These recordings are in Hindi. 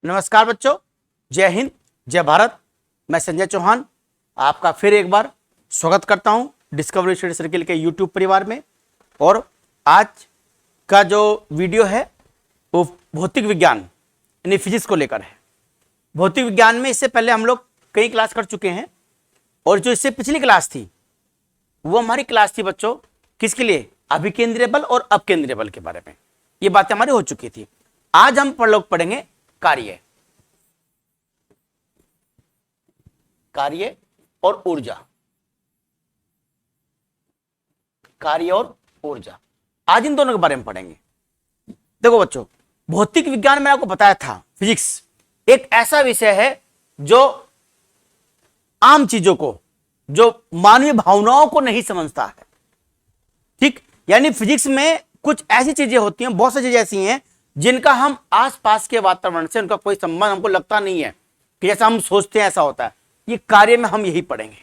नमस्कार बच्चों, जय हिंद, जय भारत। मैं संजय चौहान आपका फिर एक बार स्वागत करता हूं डिस्कवरी स्टडी सर्किल के यूट्यूब परिवार में। और आज का जो वीडियो है वो भौतिक विज्ञान यानी फिजिक्स को लेकर है। भौतिक विज्ञान में इससे पहले हम लोग कई क्लास कर चुके हैं और जो इससे पिछली क्लास थी वो हमारी क्लास थी बच्चों किसके लिए, अभिकेंद्रीय बल और अपकेंद्रीय बल के बारे में। ये बातें हमारी हो चुकी थी। आज हम लोग पढ़ेंगे कार्य और ऊर्जा। कार्य और ऊर्जा, आज इन दोनों के बारे में पढ़ेंगे। देखो बच्चों, भौतिक विज्ञान में आपको बताया था फिजिक्स एक ऐसा विषय है जो आम चीजों को, जो मानवीय भावनाओं को नहीं समझता है। ठीक, यानी फिजिक्स में कुछ ऐसी चीजें होती हैं, बहुत सी चीजें ऐसी हैं जिनका हम आसपास के वातावरण से उनका कोई संबंध हमको लगता नहीं है कि जैसा हम सोचते हैं ऐसा होता है। ये कार्य में हम यही पढ़ेंगे।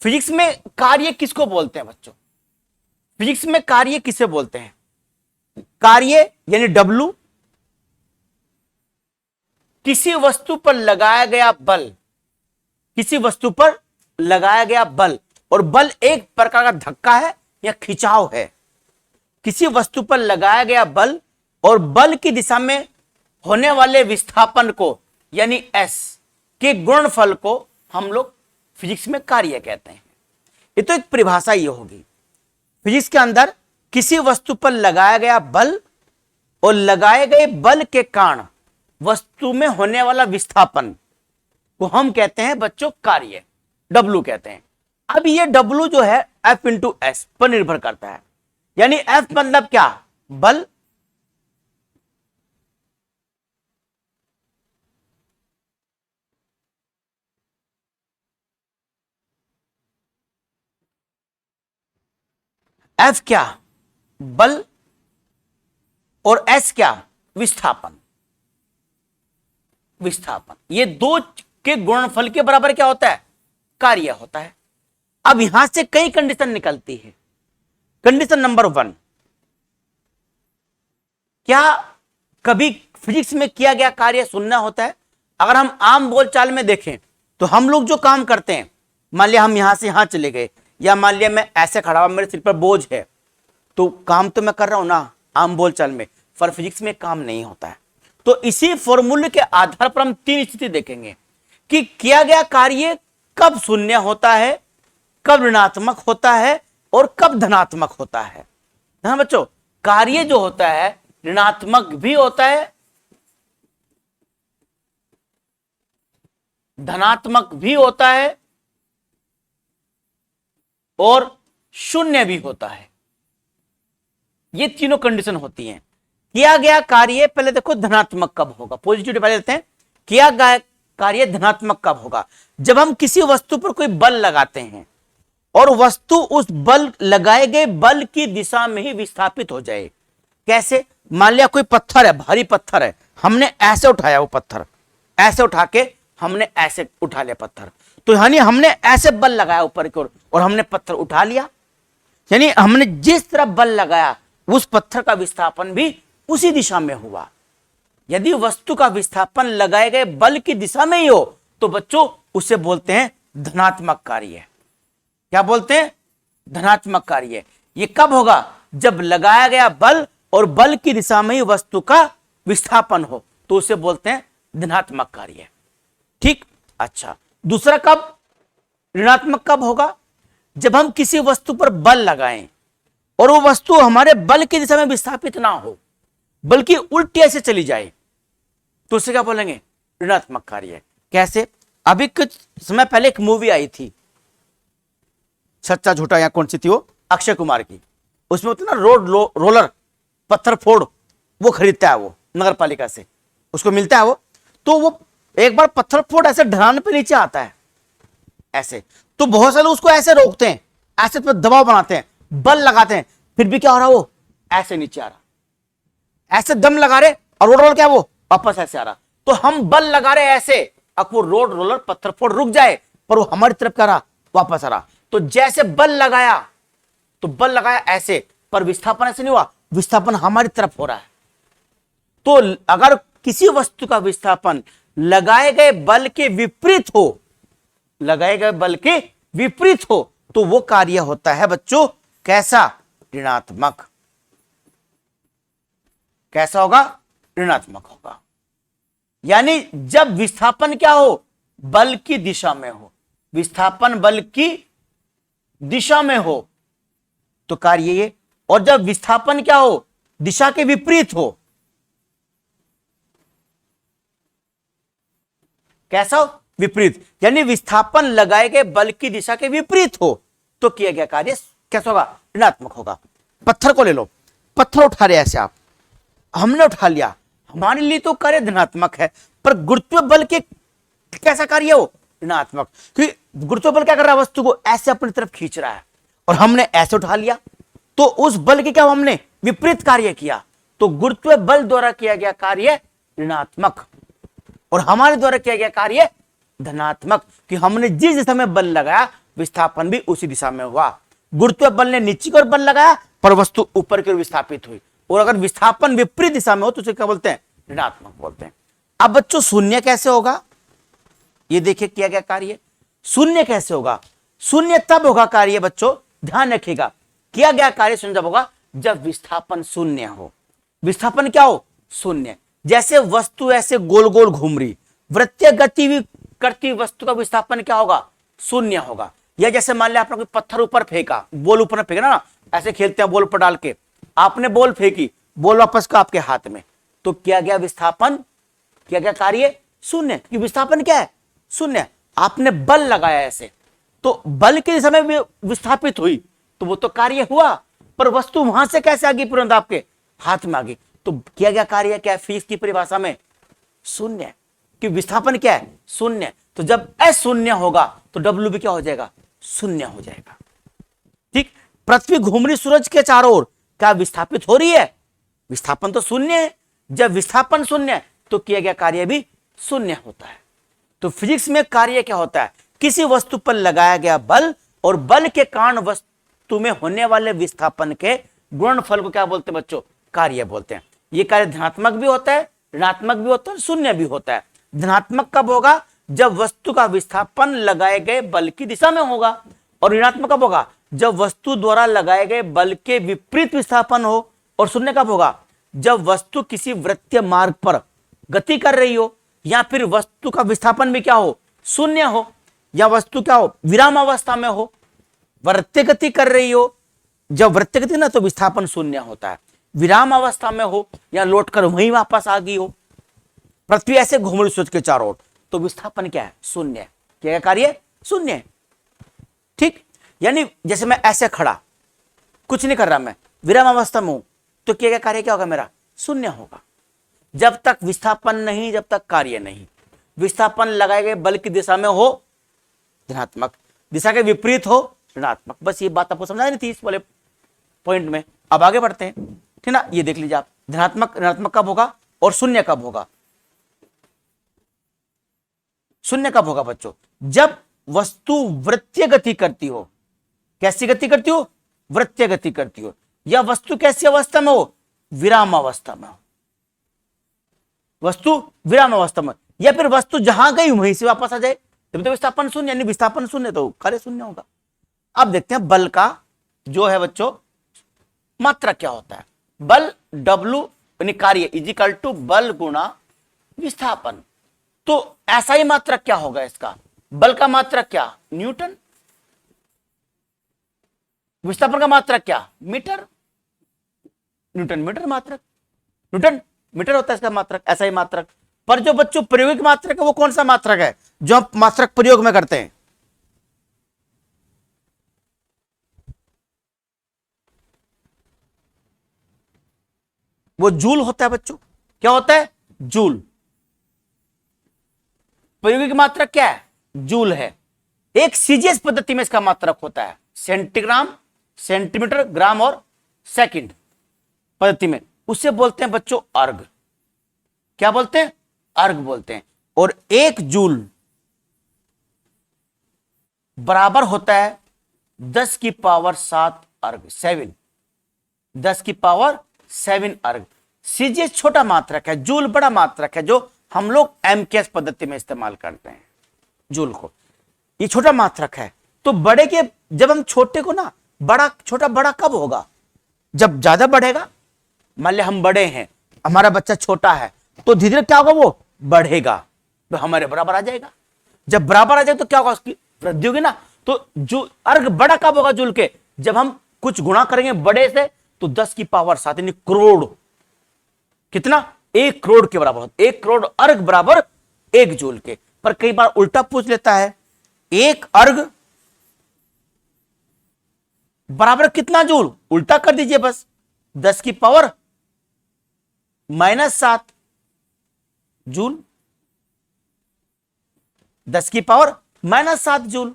फिजिक्स में कार्य किसको बोलते हैं बच्चों? फिजिक्स में कार्य किसे बोलते हैं? कार्य यानी W किसी वस्तु पर लगाया गया बल, किसी वस्तु पर लगाया गया बल, और बल एक प्रकार का धक्का है या खिंचाव है। किसी वस्तु पर लगाया गया बल और बल की दिशा में होने वाले विस्थापन को यानी S के गुणनफल को हम लोग फिजिक्स में कार्य कहते हैं। ये तो एक परिभाषा ये होगी। फिजिक्स के अंदर किसी वस्तु पर लगाया गया बल और लगाए गए बल के कारण वस्तु में होने वाला विस्थापन को हम कहते हैं बच्चों कार्य, W कहते हैं। अब ये W जो है F इंटू एस पर निर्भर करता है। यानी F मतलब क्या? बल, F क्या? बल, और S क्या? विस्थापन। विस्थापन ये दो के गुणनफल के बराबर क्या होता है? कार्य होता है। अब यहां से कई कंडीशन निकलती है। कंडीशन नंबर 1, क्या कभी फिजिक्स में किया गया कार्य शून्य होता है? अगर हम आम बोलचाल में देखें तो हम लोग जो काम करते हैं, मान लिया हम यहां से यहां चले गए, या मान लिया मैं ऐसे खड़ा हुआ, मेरे सिर पर बोझ है, तो काम तो मैं कर रहा हूं ना आम बोलचाल में, पर फिजिक्स में काम नहीं होता है। तो इसी फॉर्मूले के आधार पर हम 3 स्थिति देखेंगे कि किया गया कार्य कब शून्य होता है, कब ऋणात्मक होता है और कब धनात्मक होता है। हाँ बच्चों, कार्य जो होता है ऋणात्मक भी होता है, धनात्मक भी होता है और शून्य भी होता है। ये तीनों कंडीशन होती हैं। किया गया कार्य, पहले देखो धनात्मक कब होगा, पॉजिटिव पहले लेते हैं। किया गया कार्य धनात्मक कब होगा? जब हम किसी वस्तु पर कोई बल लगाते हैं और वस्तु उस बल लगाए गए बल की दिशा में ही विस्थापित हो जाए। कैसे? मान लिया कोई पत्थर है, भारी पत्थर है, हमने ऐसे उठाया, वो पत्थर ऐसे उठा के हमने ऐसे उठा लिया पत्थर, तो यानी हमने ऐसे बल लगाया ऊपर की ओर और हमने पत्थर उठा लिया। यानी हमने जिस तरह बल लगाया उस पत्थर का विस्थापन भी उसी दिशा में हुआ। यदि वस्तु का विस्थापन लगाए गए बल की दिशा में ही हो तो बच्चों उसे बोलते हैं धनात्मक कार्य। क्या बोलते हैं? धनात्मक कार्य। ये कब होगा? जब लगाया गया बल और बल की दिशा में ही वस्तु का विस्थापन हो तो उसे बोलते हैं धनात्मक कार्य। ठीक, अच्छा, दूसरा कब? ऋणात्मक कब होगा? जब हम किसी वस्तु पर बल लगाएं और वो वस्तु हमारे बल की दिशा में विस्थापित ना हो बल्कि उल्टी ऐसे चली जाए तो उसे क्या बोलेंगे? ऋणात्मक कार्य। कैसे? अभी कुछ समय पहले एक मूवी आई थी, सच्चा झूठा या कौन सी थी वो, अक्षय कुमार की। उसमें होता ना रोलर, पत्थर फोड़, वो खरीदता है वो नगर पालिका से, उसको मिलता है वो, तो वो एक बार पत्थर फोड़ ऐसे ढलान पे नीचे आता है ऐसे, तो बहुत सारे उसको ऐसे रोकते हैं, ऐसे पर दबाव बनाते हैं, बल लगाते हैं, फिर भी क्या हो रहा, वो ऐसे नीचे आ रहा, ऐसे दम लगा रहे और रोड रोलर क्या वो वापस ऐसे आ रहा। तो हम बल लगा रहे ऐसे, अब वो रोड रोलर पत्थर फोड़ रुक जाए पर वो हमारी तरफ क्या रहा, वापस आ रहा। तो जैसे बल लगाया तो बल लगाया ऐसे, पर विस्थापन ऐसे नहीं हुआ, विस्थापन हमारी तरफ हो रहा है। तो अगर किसी वस्तु का विस्थापन लगाए गए बल के विपरीत हो, लगाए गए बल के विपरीत हो, तो वो कार्य होता है बच्चों कैसा? ऋणात्मक। कैसा होगा? ऋणात्मक होगा। यानी जब विस्थापन क्या हो? बल की दिशा में हो, विस्थापन बल की दिशा में हो तो कार्य ये, और जब विस्थापन क्या हो? दिशा के विपरीत हो, कैसा हो? विपरीत। यानी विस्थापन लगाए गए बल की दिशा के विपरीत हो तो किया गया कार्य कैसा होगा? ऋणात्मक होगा। पत्थर को ले लो, पत्थर उठा रहे ऐसे आप, हमने उठा लिया, हमारे लिए तो कार्य धनात्मक है, पर गुरुत्व बल के कैसा कार्य हो? ऋणात्मक। क्योंकि गुरुत्व बल क्या कर रहा है? वस्तु को ऐसे अपनी तरफ खींच रहा है और हमने ऐसे उठा लिया, तो उस बल के क्या हमने विपरीत कार्य किया, तो गुरुत्व बल द्वारा किया गया कार्य ऋणात्मक और हमारे द्वारा किया गया कार्य धनात्मक। कि हमने जिस दिशा में बल लगाया विस्थापन भी उसी दिशा में हुआ। गुरुत्व बल ने नीचे की ओर बल लगाया पर वस्तु ऊपर की ओर विस्थापित हुई, और अगर विस्थापन विपरीत दिशा में हो तो उसे क्या बोलते हैं? ऋणात्मक बोलते हैं। अब बच्चों शून्य कैसे होगा? ये देखिए किया गया कार्य शून्य कैसे होगा? शून्य तब होगा कार्य बच्चों, ध्यान रखिएगा, किया गया कार्य शून्य तब होगा जब विस्थापन शून्य हो। विस्थापन क्या हो? शून्य। जैसे वस्तु ऐसे गोल गोल घूम रही, वृत्तीय गति करती वस्तु का विस्थापन क्या होगा? शून्य होगा। या जैसे मान लिया आपने कोई पत्थर ऊपर फेंका, बॉल ऊपर फेंका ना, ऐसे खेलते हैं बॉल ऊपर डाल के, आपने बॉल फेंकी, बॉल वापस का आपके हाथ में, तो किया गया विस्थापन, किया गया कार्य शून्य। कि विस्थापन क्या है? शून्य। आपने बल लगाया ऐसे, तो बल के दिशा में विस्थापित हुई तो वो तो कार्य हुआ, पर वस्तु वहां से कैसे आगे तुरंत आपके हाथ में आ गई, तो किया गया कार्य क्या है? फिजिक्स की परिभाषा में शून्य। कि विस्थापन क्या है? शून्य। तो जब अशून्य होगा तो डब्ल्यू भी क्या हो जाएगा? शून्य हो जाएगा। ठीक। पृथ्वी घूम रही सूरज के चारों ओर, क्या विस्थापित हो रही है? विस्थापन तो शून्य है। जब विस्थापन शून्य है तो किया गया कार्य भी शून्य होता है। तो फिजिक्स में कार्य क्या होता है? किसी वस्तु पर लगाया गया बल और बल के कारण वस्तु में होने वाले विस्थापन के गुणनफल को क्या बोलते हैं बच्चों? कार्य बोलते हैं। ये कार्य धनात्मक भी होता है, ऋणात्मक भी होता है, शून्य भी होता है। धनात्मक कब होगा? जब वस्तु का विस्थापन लगाए गए बल की दिशा में होगा, और ऋणात्मक कब होगा? जब वस्तु द्वारा लगाए गए बल के विपरीत विस्थापन हो। और शून्य कब होगा? जब वस्तु किसी वृत्तीय मार्ग पर गति कर रही हो, या फिर वस्तु का विस्थापन भी क्या हो? शून्य हो, या वस्तु क्या हो? विराम अवस्था में हो, वृत्तीय गति कर रही हो। जब वृत्तीय गति ना तो विस्थापन शून्य होता है। विराम अवस्था में हो या लौटकर वहीं वापस आ गई हो, पृथ्वी ऐसे घूम रही सूरज के चारों ओर, तो विस्थापन क्या है? शून्य। क्या कार्य? शून्य। ठीक। यानी जैसे मैं ऐसे खड़ा, कुछ नहीं कर रहा, मैं विराम अवस्था में हूं, तो किया गया कार्य क्या होगा? मेरा शून्य होगा। जब तक विस्थापन नहीं, जब तक कार्य नहीं। विस्थापन लगाए गए बल की दिशा में हो धनात्मक, दिशा के विपरीत हो ऋणात्मक। बस ये बात आपको समझा नहीं थी इस वाले पॉइंट में। अब आगे बढ़ते हैं, ठीक ना। ये देख लीजिए आप, धनात्मक ऋणात्मक कब होगा और शून्य कब होगा? शून्य कब होगा बच्चों? जब वस्तु वृत्तीय गति करती हो। कैसी गति करती हो? वृत्तीय गति करती हो। या वस्तु कैसी अवस्था में हो? विराम अवस्था में हो। वस्तु विराम अवस्था में, या फिर वस्तु जहां गई वहीं से वापस आ जाए, तब तो विस्थापन शून्य। यानी विस्थापन शून्य तो कार्य शून्य होगा। अब देखते हैं बल का जो है बच्चों मात्रा क्या होता है। बल W यानी कार्य इजिकल टू बल गुणा विस्थापन। तो ऐसा ही मात्रक क्या होगा इसका? बल का मात्रक क्या? न्यूटन। विस्थापन का मात्रक क्या? मीटर। न्यूटन मीटर मात्रक, न्यूटन मीटर होता है इसका मात्रक। ऐसा ही मात्रक, पर जो बच्चों प्रायोगिक मात्रक है वो कौन सा मात्रक है जो हम मात्रक प्रयोग में करते हैं? वो जूल होता है बच्चों। क्या होता है? जूल। प्रायोगिक मात्रक क्या है? जूल है। एक सीजीएस पद्धति में इसका मात्रक होता है सेंटीग्राम, सेंटीमीटर, ग्राम और सेकंड पद्धति में। उसे बोलते हैं बच्चों अर्ग। क्या बोलते हैं? अर्ग बोलते हैं। और 1 जूल बराबर होता है 10 की पावर 7 अर्ग, 7, 10 की पावर 7 अर्ग। सीजीएस छोटा मात्रक है, जूल बड़ा मात्रक है, जो हम लोग एमकेएस पद्धति में इस्तेमाल करते हैं जूल को। ये छोटा मात्रक है। तो बड़े के, जब हम छोटे को ना बड़ा, छोटा बड़ा कब होगा? जब ज्यादा बढ़ेगा। मान लिया हम बड़े हैं, हमारा बच्चा छोटा है, तो धीरे धीरे क्या होगा, वो बढ़ेगा, तो हमारे बराबर आ जाएगा। जब बराबर आ जाएगा तो क्या होगा, उसकी वृद्धि होगी ना। तो जो अर्घ बड़ा कब होगा जूल के? जब हम कुछ गुणा करेंगे बड़े से, तो 10 की पावर 7 यानी करोड़। कितना? 1 करोड़ के बराबर। 1 करोड़ अर्घ बराबर 1 जूल के। पर कई बार उल्टा पूछ लेता है, 1 अर्घ बराबर कितना जूल? उल्टा कर दीजिए बस, 10 की पावर -7 जूल, 10 की पावर -7 जूल।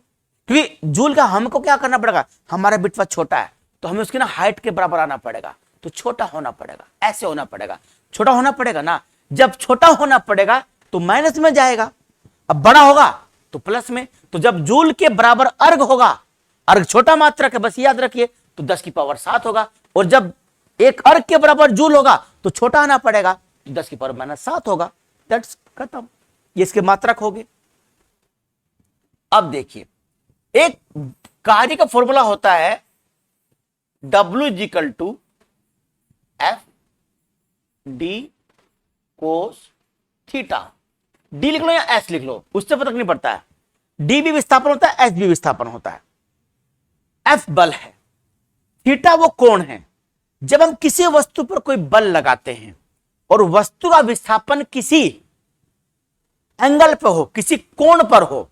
क्योंकि जूल का हमको क्या करना पड़ेगा, हमारा बिटवा छोटा है तो हमें उसकी ना हाइट के बराबर आना पड़ेगा, तो छोटा होना पड़ेगा, ऐसे होना पड़ेगा, छोटा होना पड़ेगा ना। जब छोटा होना पड़ेगा तो माइनस में जाएगा, अब बड़ा होगा तो प्लस में। तो जब जूल के बराबर अर्घ होगा, अर्घ छोटा मात्रक है बस याद रखिए, तो 10 की पावर 7 होगा। और जब 1 अर्घ के बराबर जूल होगा तो छोटा आना पड़ेगा, तो 10 की पावर -7 होगा। दैट्स खत्म, ये इसके मात्रक हो गए। अब देखिए, एक कार्य का फॉर्मूला होता है W = F D cos theta. D लिख लो या एस लिख लो, उससे फर्क नहीं पड़ता है। डी भी विस्थापन होता है, एस भी विस्थापन होता है। एफ बल है, थीटा वो कोण है। जब हम किसी वस्तु पर कोई बल लगाते हैं और वस्तु का विस्थापन किसी एंगल पर हो, किसी कोण पर हो,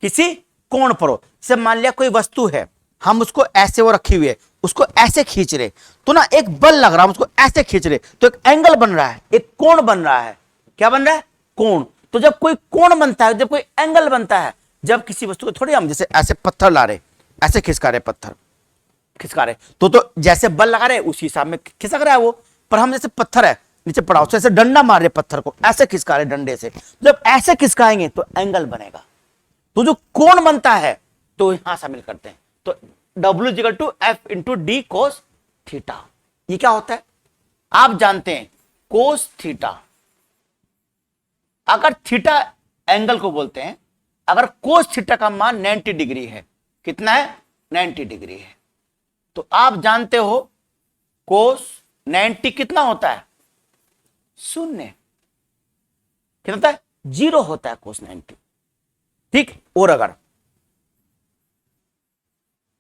किसी कोण पर हो, से मान लिया कोई वस्तु है, हम उसको ऐसे वो रखी हुई है, उसको ऐसे खींच रहे, तो ना एक बल लग रहा है, हम उसको ऐसे खींच रहे, तो एक एंगल बन रहा है, एक कोण बन रहा है। क्या बन रहा है? कोण। तो जब कोई कोण बनता है, जब कोई एंगल बनता है, जब किसी वस्तु को थोड़ी, हम जैसे ऐसे पत्थर ला रहे, ऐसे खिसका रहे, पत्थर खिसका रहे, तो जैसे बल लगा रहे उसी हिसाब में खिसक रहा है वो। पर हम जैसे पत्थर है नीचे पड़ा, उससे ऐसे डंडा मार रहे पत्थर को, ऐसे खिसका रहे डंडे से, जब ऐसे खिसकाएंगे तो एंगल बनेगा, तो जो कोण बनता है तो यहां शामिल करते हैं। तो W = F × D cos theta. ये क्या होता है आप जानते हैं, कोस थीटा। अगर थीटा एंगल को बोलते हैं, अगर कोस थीटा का मान 90 डिग्री है, कितना है? 90 डिग्री है, तो आप जानते हो कोस 90 कितना होता है? 0। कितना होता है? 0 होता है कोस 90। ठीक। और अगर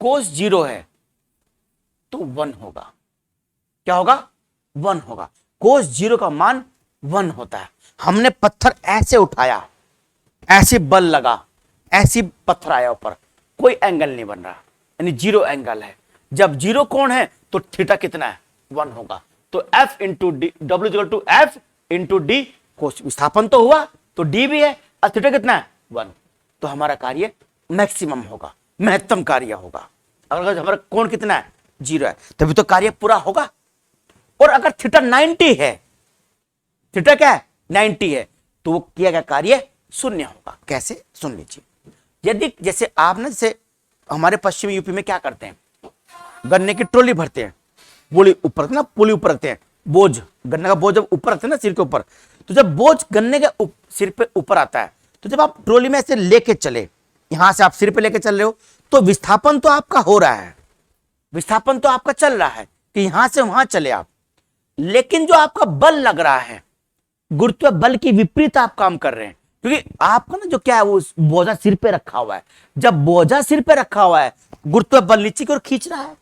कोस 0 है तो 1 होगा। क्या होगा? 1 होगा। कोस 0 का मान 1 होता है। हमने पत्थर ऐसे उठाया, ऐसे बल लगा, ऐसी पत्थर आया ऊपर, कोई एंगल नहीं बन रहा, यानी 0 एंगल है। जब 0 कोण है तो थीटा कितना है? 1 होगा। तो F × D, W = F × D कोस, विस्थापन तो हुआ तो D भी है, और थीटा कितना है? 1। तो हमारा कार्य मैक्सिमम होगा, महत्तम कार्य होगा। अगर हमारा कोण कितना है? 0 है, तभी तो कार्य पूरा होगा। और अगर थीटा 90 है, थीटा क्या है? 90 है, तो वो किया गया कार्य 0 होगा। कैसे? सुन लीजिए। यदि जैसे आप ना, जैसे हमारे पश्चिमी यूपी में क्या करते हैं, गन्ने की ट्रॉली भरते हैं, पुली ऊपर ना, पुली ऊपर रखते हैं, बोझ, गन्ने का बोझ जब ऊपर रखते हैं ना सिर के ऊपर, तो जब बोझ गन्ने के सिर पे ऊपर आता है, तो जब आप ट्रॉली में ऐसे लेके चले, यहां से आप सिर पे लेके चल रहे हो, तो विस्थापन तो आपका हो रहा है, विस्थापन तो आपका चल रहा है कि यहां से वहां चले आप, लेकिन जो आपका बल लग रहा है, गुरुत्व बल की विपरीत आप काम कर रहे हैं। क्योंकि आपका ना जो क्या है, वो बोझा सिर पे रखा हुआ है। जब बोझा सिर पे रखा हुआ है, गुरुत्व बल नीचे की ओर खींच रहा है,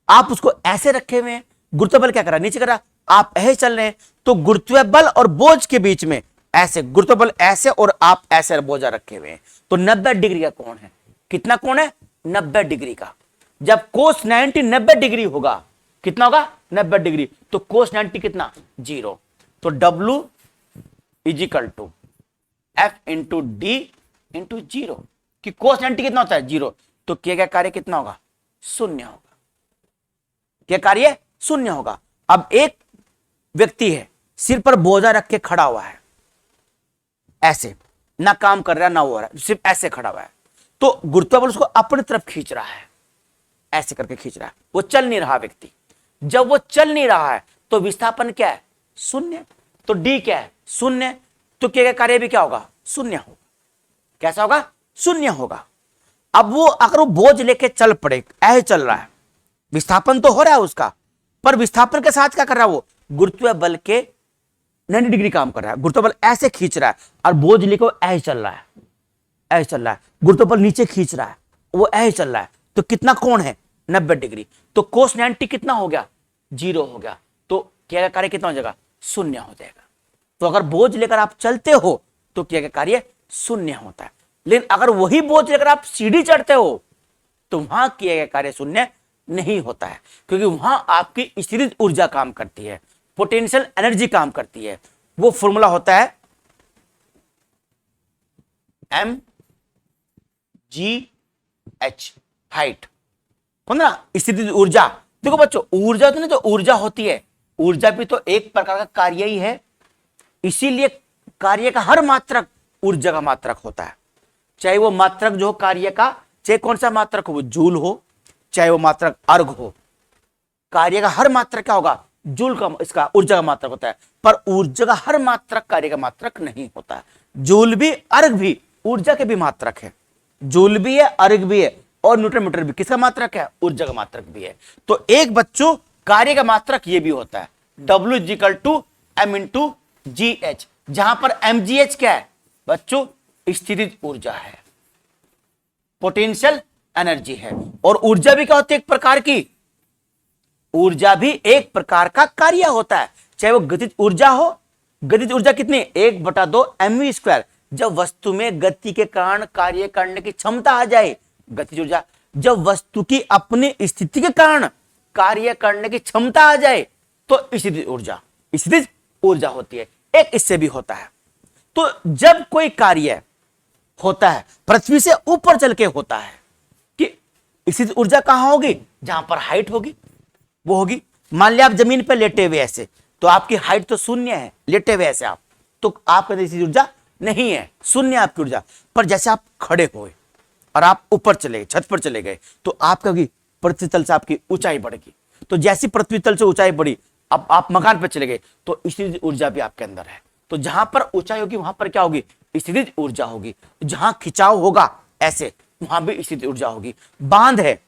आप उसको ऐसे रखे हुए हैं, गुरुत्व बल क्या कर रहा है? नीचे कर रहा है, आप ऐसे चल रहे हैं, तो गुरुत्व बल और बोझ के बीच में ऐसे, गुरुत्व बल ऐसे और आप ऐसे बोझा रखे हुए हैं, तो 90 डिग्री का कोण है। कितना कोण है? 90 डिग्री का। जब कोस 90 90 डिग्री होगा, कितना होगा? 90 डिग्री। तो कोस 90 कितना? 0। तो W = F × D × 0, कि कोस 90 कितना होता है? 0। तो किया गया कार्य कितना होगा? 0 होगा। क्या कार्य? 0 होगा। अब एक व्यक्ति है, सिर पर बोझा रख के खड़ा हुआ है, ऐसे, ना काम कर रहा है ना हो रहा है, सिर्फ ऐसे खड़ा हुआ है, तो गुरुत्व बल उसको अपनी तरफ खींच रहा है, ऐसे करके खींच रहा है, वो चल नहीं रहा व्यक्ति। जब वो चल नहीं रहा है तो विस्थापन क्या है, शून्य। तो डी क्या है, शून्य। तो किया गया कार्य भी क्या होगा, शून्य होगा। कैसा होगा, शून्य होगा। अब वो अगर वो बोझ लेके चल पड़े, ऐसे चल रहा है, विस्थापन तो हो रहा है उसका, पर विस्थापन के साथ क्या कर रहा है वो, गुरुत्व बल के 90 डिग्री काम कर रहा है। गुरुत्व बल ऐसे खींच रहा है और बोझ लेके वो ऐसे चल रहा है, ऐसे चल रहा है। गुरुत्व बल नीचे खींच रहा है, वो ऐसे चल रहा है। तो कितना कोण है, 90 डिग्री। तो कोस 90 कितना हो गया, 0 हो गया। तो किया गया कार्य कितना हो जाएगा, शून्य हो जाएगा। तो अगर बोझ लेकर आप चलते हो तो किया गया कार्य शून्य होता है। लेकिन अगर वही बोझ लेकर आप सीढ़ी चढ़ते हो तो वहां किया गया कार्य शून्य नहीं होता है, क्योंकि वहां आपकी स्थितिज ऊर्जा काम करती है, पोटेंशियल एनर्जी काम करती है। वो फॉर्मूला होता है mgh, हाइट, ना स्थितिज ऊर्जा। देखो बच्चों, ऊर्जा तो नहीं, तो ऊर्जा होती है, ऊर्जा भी तो एक प्रकार का कार्य ही है। इसीलिए कार्य का हर मात्रक ऊर्जा का मात्रक होता है। चाहे वो मात्रक जो हो कार्य का, चाहे कौन सा मात्रक हो, वो जूल हो, चाहे वो मात्रक अर्घ हो, कार्य का हर मात्रक क्या होगा, जूल का, इसका ऊर्जा का मात्रक होता है। पर ऊर्जा का हर मात्रक कार्य का मात्रक नहीं होता है। जूल भी अर्घ भी ऊर्जा के भी मात्रक है, जूल भी है, अर्घ भी है, और न्यूटन मीटर भी किसका मात्रक है, ऊर्जा का मात्रक भी है। तो एक बच्चों कार्य का मात्रक ये भी होता है, W = m × GH, जहां पर mgh क्या है बच्चों, स्थितिज ऊर्जा है, पोटेंशियल एनर्जी है। और ऊर्जा भी क्या होती है, एक प्रकार की, ऊर्जा भी एक प्रकार का कार्य होता है। चाहे वो गतिज ऊर्जा हो, गतिज ऊर्जा कितनी, 1/2 mv²। जब वस्तु में गति के कारण कार्य करने की क्षमता आ जाए, गतिज ऊर्जा। जब वस्तु की अपनी स्थिति के कारण कार्य करने की क्षमता आ जाए तो स्थितिज ऊर्जा, स्थितिज ऊर्जा होती है। एक इससे भी होता है। तो जब कोई कार्य होता है पृथ्वी से ऊपर चल के होता है, कि स्थितिज ऊर्जा कहां होगी, जहां पर हाइट होगी वो होगी। मान लिया आप जमीन पर लेटे हुए ऐसे, तो आपकी हाइट तो शून्य है, लेटे हुए ऐसे आप, तो आपका स्थितिज ऊर्जा नहीं है, शून्य आपकी ऊर्जा। पर जैसे आप खड़े हुए और आप ऊपर चले गए, छत पर चले गए, तो आपका पृथ्वी तल से आपकी ऊंचाई बढ़ेगी। तो जैसी पृथ्वी तल से ऊंचाई बढ़ी, अब आप मकान पर चले गए, तो स्थितिज ऊर्जा भी आपके अंदर है। तो जहां पर ऊंचाई होगी वहां पर क्या होगी, स्थितिज ऊर्जा होगी। जहां खिंचाव होगा ऐसे, वहां भी स्थितिज ऊर्जा होगी। बांध है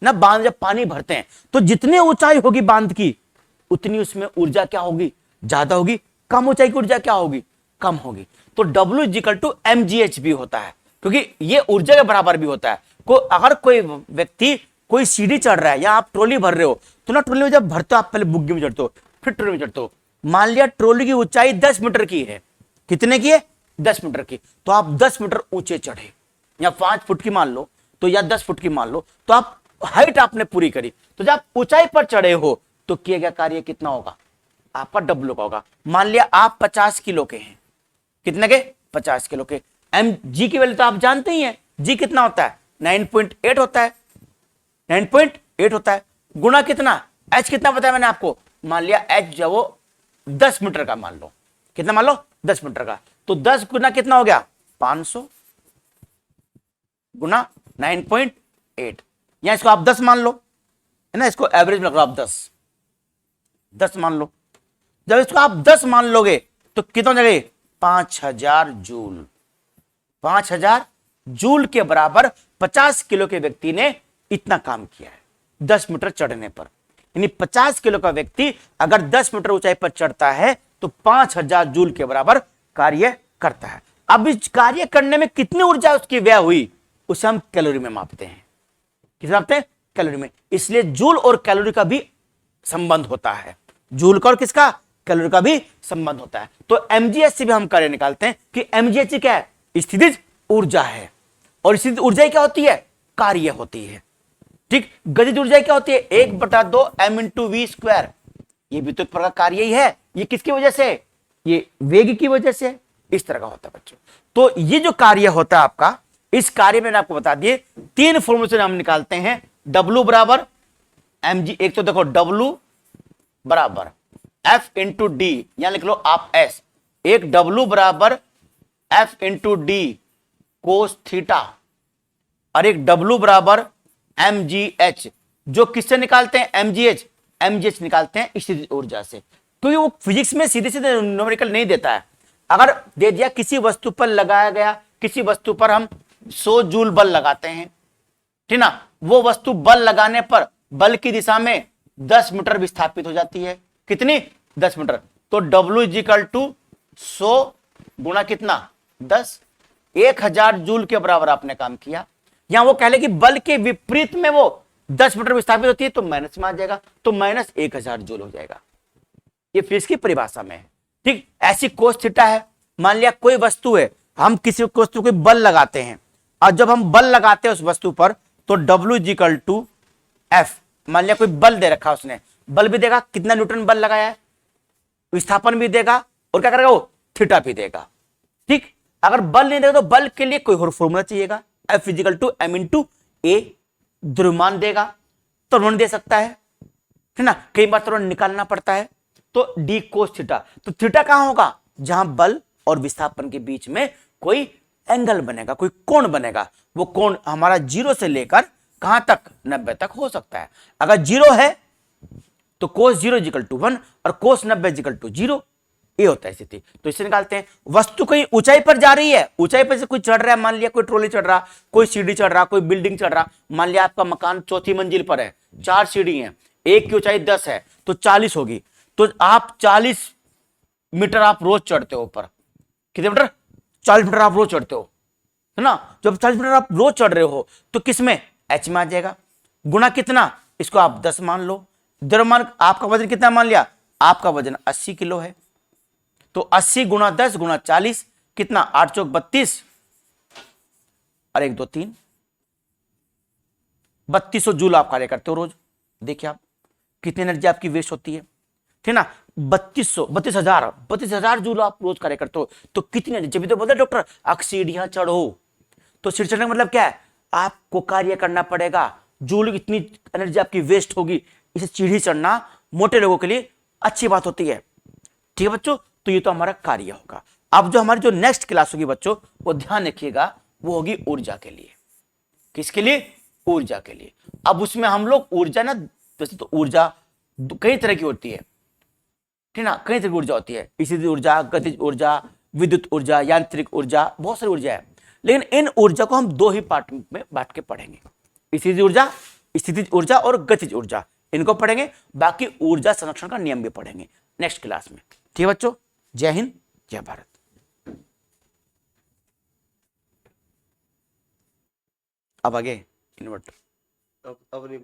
ना, बांध जब पानी भरते हैं तो जितनी ऊंचाई होगी बांध की, उतनी उसमें ऊर्जा क्या होगी, ज्यादा होगी। कम ऊंचाई की ऊर्जा क्या होगी, कम होगी। तो W = mgh भी होता है, क्योंकि ये ऊर्जा के बराबर भी होता है। अगर कोई व्यक्ति कोई सीढ़ी चढ़ रहा है या आप ट्रॉली भर रहे हो, तो ना ट्रॉली में जब भरते हो आप पहले बुग्गी में चढ़ते हो, फिर ट्रॉली में चढ़ते हो। मान लिया ट्रॉली की ऊंचाई 10 मीटर की है, कितने की है, 10 मीटर की। तो आप 10 मीटर ऊंचे चढ़े, या 5 फुट की मान लो, तो या 10 फुट की मान लो, तो आप हाइट आपने पूरी करी। तो जब आप ऊंचाई पर चढ़े हो तो किया गया कार्य कितना होगा, आपका W का होगा। मान लिया आप 50 किलो के हैं, कितने के, 50 किलो के। mg की वैल्यू तो आप जानते ही हैं, g कितना होता है, 9.8 होता है, 9.8 होता है। गुणा कितना, h कितना बताया मैंने आपको, मान लिया h जो वो 10 मीटर का मान लो, कितना मान लो, 10 मीटर का। तो 10 गुना कितना हो गया, 500 गुना 9.8, या इसको आप 10 मान लो, है ना, इसको एवरेज में रखो आप 10 मान लो। जब इसको आप 10 मान लोगे तो कितना हो जाएगा, 5000 जूल। 5000 जूल के बराबर 50 किलो के व्यक्ति ने इतना काम किया है 10 मीटर चढ़ने पर। यानी 50 किलो का व्यक्ति अगर 10 मीटर ऊंचाई पर चढ़ता है तो 5000 जूल के बराबर कार्य करता है। अब इस कार्य करने में कितनी ऊर्जा उसकी व्यय हुई, उसे हम कैलोरी में मापते हैं। किस मापते हैं, कैलोरी में। इसलिए जूल और कैलोरी का भी संबंध होता है, जूल का और किसका, कैलोरी का भी संबंध होता है। तो mgh से भी हम कार्य निकालते हैं कि mgh क्या है, स्थितिज ऊर्जा है, और स्थितिज ऊर्जा क्या होती है, कार्य होती है। ठीक, गतिज ऊर्जा क्या होती है, 1/2 m × v²। ये भी तो एक प्रकार कार्य ही है। ये किसकी वजह से, ये वेग की वजह से, इस तरह का होता है बच्चों। तो ये जो कार्य होता है आपका, इस कार्य में आपको बता दिए 3 फॉर्मूले हम निकालते हैं। W = mg, एक तो देखो W = F × d, यहां लिख लो आप S। एक W = F × d cos theta, और एक W = mgh, जो किससे निकालते हैं, mgh mgh निकालते हैं स्थितिज ऊर्जा से, क्योंकि वो फिजिक्स में सीधे सीधे न्यूमेरिकल नहीं देता है। अगर दे दिया किसी वस्तु पर लगाया गया, किसी वस्तु पर हम 100 जूल बल लगाते हैं, ठीक ना, वो वस्तु बल लगाने पर बल की दिशा में 10 मीटर विस्थापित हो जाती है। कितनी? 10 मीटर। तो W इजिकल टू 100 गुणा कितना? 10, 1000 जूल के बराबर आपने काम किया। यहां वो कह ले कि बल के विपरीत में वो 10 मीटर विस्थापित होती है, तो माइनस में आ जाएगा, तो माइनस 1000 जूल हो जाएगा। ये फिजिक्स की परिभाषा में है, ठीक। ऐसी कोस थीटा है, मान लिया कोई वस्तु है, हम किसी वस्तु को बल लगाते हैं, और जब हम बल लगाते हैं उस वस्तु पर, तो W इजिकल टू F, मान लिया कोई बल दे रखा उसने, बल भी देगा, कितना न्यूटन बल लगाया है, विस्थापन भी देगा, और क्या करेगा वो? थीटा भी देगा, ठीक। अगर बल नहीं देगा तो बल के लिए कोई और फॉर्मूला चाहिएगा, F equal to M into A, द्रव्यमान देगा, त्वरण दे सकता है, ठीक ना, कई बार त्वरण निकालना पड़ता है, तो डी कोस थीटा। तो थीटा कहां होगा? जहां बल और विस्थापन के बीच में कोई एंगल बनेगा, कोई कोण बनेगा, वो कोण हमारा 0 से लेकर कहां तक? 90 तक हो सकता है। अगर 0 है तो कोस 0 इजिकल टू 1 और कोस 90 इजिकल टू 0, ये होता है स्थिति। तो इसे निकालते हैं। वस्तु कोई ऊंचाई पर जा रही है, ऊंचाई पर से कोई चढ़ रहा है, मान लिया कोई ट्रॉली चढ़ रहा, कोई सीढ़ी चढ़ रहा, कोई बिल्डिंग चढ़ रहा, मान लिया आपका मकान 4थी मंजिल पर है, 4 सीढ़ी हैं, एक की ऊंचाई 10 है, तो 40 होगी, तो आप 40 मीटर आप रोज चढ़ते हो ऊपर। कितने मीटर? 40 मीटर आप रोज चढ़ते हो, है ना। जब 40 मीटर आप रोज चढ़ रहे हो तो किसमें? एच में आ जाएगा, गुना कितना? इसको आप 10 मान लो। द्रव्यमान, आपका वजन कितना मान लिया? आपका वजन 80 किलो है, तो 80 गुना 10 गुना 40 कितना? 8 चौक 32 और 1 2 3, 3200 जूल आप कार्य करते हो रोज। देखिए आप कितनी एनर्जी आपकी वेस्ट होती है, ठीक ना। 32,000 जूल आप रोज कार्य करते हो, तो कितनी एनर्जी? जब तो बोलते डॉक्टर सीढ़ियां चढ़ो, तो सीढ़ी चढ़ने का मतलब क्या है? आपको कार्य करना पड़ेगा, जूल इतनी एनर्जी आपकी वेस्ट होगी। इसे सीढ़ी चढ़ना मोटे लोगों के लिए अच्छी बात होती है, ठीक है बच्चों। तो ये तो हमारा कार्य होगा। अब जो हमारी जो नेक्स्ट क्लास होगी बच्चों, वो ध्यान रखिएगा, वो होगी ऊर्जा के लिए। किसके लिए? ऊर्जा के लिए। अब उसमें हम लोग ऊर्जा ना, वैसे तो ऊर्जा कई तरह की होती है, ठीक ना, कई तरह की ऊर्जा होती है, स्थितिज ऊर्जा, गतिज ऊर्जा, विद्युत ऊर्जा, यांत्रिक ऊर्जा, बहुत सारी ऊर्जा है। लेकिन इन ऊर्जा को हम 2 ही पार्ट में बांट के पढ़ेंगे, स्थितिज ऊर्जा, स्थितिज ऊर्जा और गतिज ऊर्जा, इनको पढ़ेंगे। बाकी ऊर्जा संरक्षण का नियम भी पढ़ेंगे नेक्स्ट क्लास में, ठीक है बच्चों। जय हिंद, जय भारत। अब आगे इन्वर्टर, अब नहीं